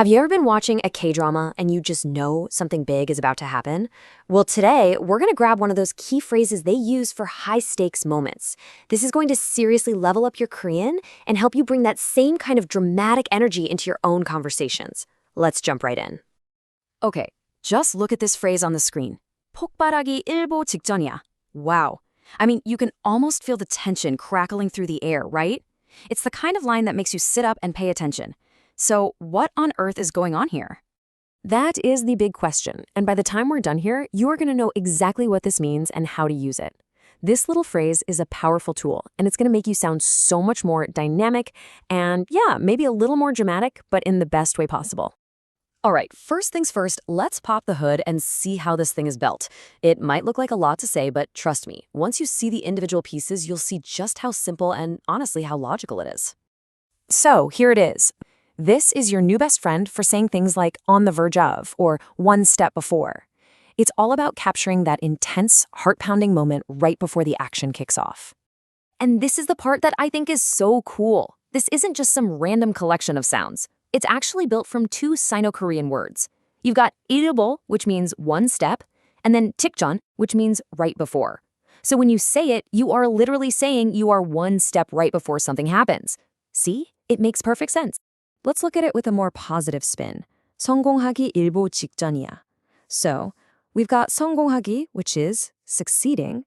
Have you ever been watching a K-drama and you just know something big is about to happen? Well, today we're going to grab one of those key phrases they use for high-stakes moments. This is going to seriously level up your Korean and help you bring that same kind of dramatic energy into your own conversations. Let's jump right in. Okay, just look at this phrase on the screen. 폭발하기 일보 직전이야. Wow. I mean, you can almost feel the tension crackling through the air, right? It's the kind of line that makes you sit up and pay attention. So what on earth is going on here? That is the big question, and by the time we're done here, you are going to know exactly what this means and how to use it. This little phrase is a powerful tool, and it's going to make you sound so much more dynamic and, yeah, maybe a little more dramatic, but in the best way possible. All right, first things first, let's pop the hood and see how this thing is built. It might look like a lot to say, but trust me, once you see the individual pieces, you'll see just how simple and honestly how logical it is. So here it is. This is your new best friend for saying things like on the verge of or one step before. It's all about capturing that intense, heart-pounding moment right before the action kicks off. And this is the part that I think is so cool. This isn't just some random collection of sounds. It's actually built from two Sino-Korean words. You've got 일보, which means one step, and then 직전, which means right before. So when you say it, you are literally saying you are one step right before something happens. See? It makes perfect sense. Let's look at it with a more positive spin. 성공하기 일보 직전이야. So, we've got 성공하기, which is succeeding,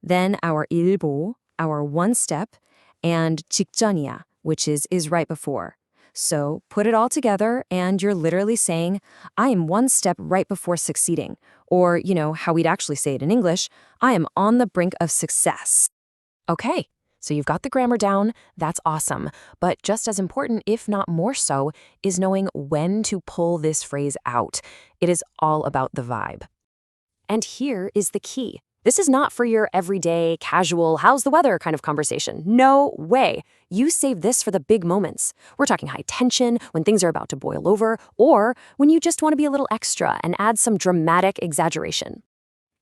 then our 일보, our one step, and 직전이야, which is right before. So, put it all together and you're literally saying, I am one step right before succeeding. Or, how we'd actually say it in English, I am on the brink of success. Okay. So you've got the grammar down, that's awesome. But just as important, if not more so, is knowing when to pull this phrase out. It is all about the vibe. And here is the key. This is not for your everyday, casual, how's the weather kind of conversation. No way. You save this for the big moments. We're talking high tension, when things are about to boil over, or when you just want to be a little extra and add some dramatic exaggeration.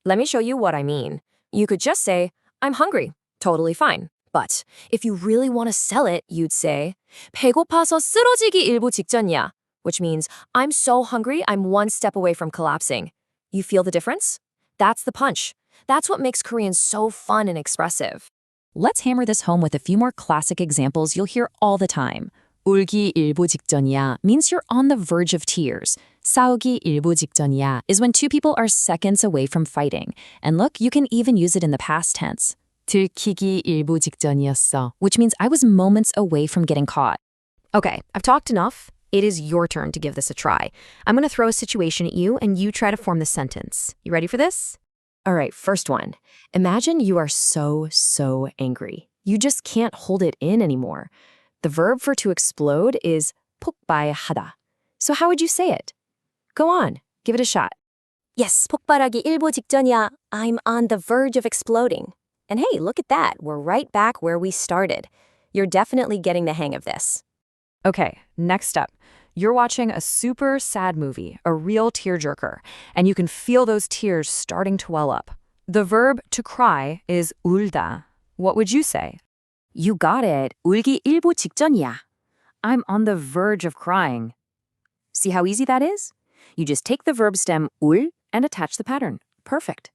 Let me show you what I mean. You could just say, I'm hungry. Totally fine. But if you really want to sell it, you'd say, 배고파서 쓰러지기 일보 직전이야, which means I'm so hungry, I'm one step away from collapsing. You feel the difference? That's the punch. That's what makes Korean so fun and expressive. Let's hammer this home with a few more classic examples you'll hear all the time. 울기 일보 직전이야 means you're on the verge of tears. 싸우기 일보 직전이야 is when two people are seconds away from fighting. And look, you can even use it in the past tense. 들키기 일보 직전이었어, which means I was moments away from getting caught. Okay, I've talked enough. It is your turn to give this a try. I'm going to throw a situation at you and you try to form the sentence. You ready for this? All right, first one. Imagine you are so angry. You just can't hold it in anymore. The verb for to explode is 폭발하다. So how would you say it? Go on, give it a shot. Yes, 폭발하기 일보 직전이야. I'm on the verge of exploding. And hey, look at that. We're right back where we started. You're definitely getting the hang of this. Okay, next up. You're watching a super sad movie, a real tearjerker, and you can feel those tears starting to well up. The verb to cry is 울다. What would you say? You got it. 울기 일보 직전이야. I'm on the verge of crying. See how easy that is? You just take the verb stem 울 and attach the pattern. Perfect.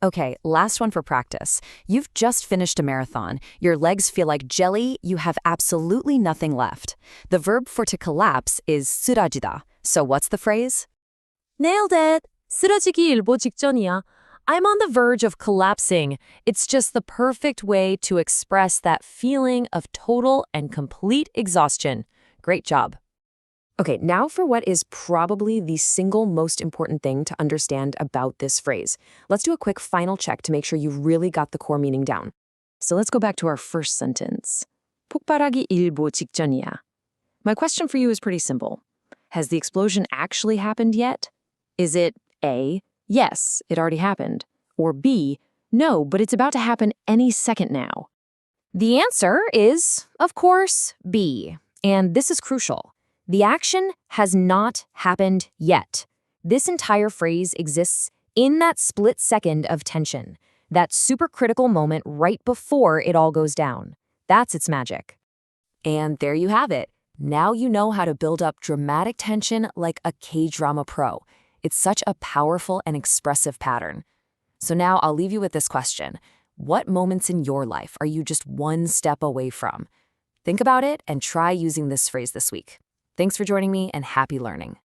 Okay, last one for practice. You've just finished a marathon. Your legs feel like jelly. You have absolutely nothing left. The verb for to collapse is 쓰러지다. So what's the phrase? Nailed it! 쓰러지기 일보 직전이야. I'm on the verge of collapsing. It's just the perfect way to express that feeling of total and complete exhaustion. Great job. Okay, now for what is probably the single most important thing to understand about this phrase. Let's do a quick final check to make sure you really got the core meaning down. So let's go back to our first sentence. 폭발하기 일보 직전이야. My question for you is pretty simple. Has the explosion actually happened yet? Is it A, yes, it already happened, or B, no, but it's about to happen any second now? The answer is, of course, B, and this is crucial. The action has not happened yet. This entire phrase exists in that split second of tension, that super critical moment right before it all goes down. That's its magic. And there you have it. Now you know how to build up dramatic tension like a K-drama pro. It's such a powerful and expressive pattern. So now I'll leave you with this question. What moments in your life are you just one step away from? Think about it and try using this phrase this week. Thanks for joining me and happy learning.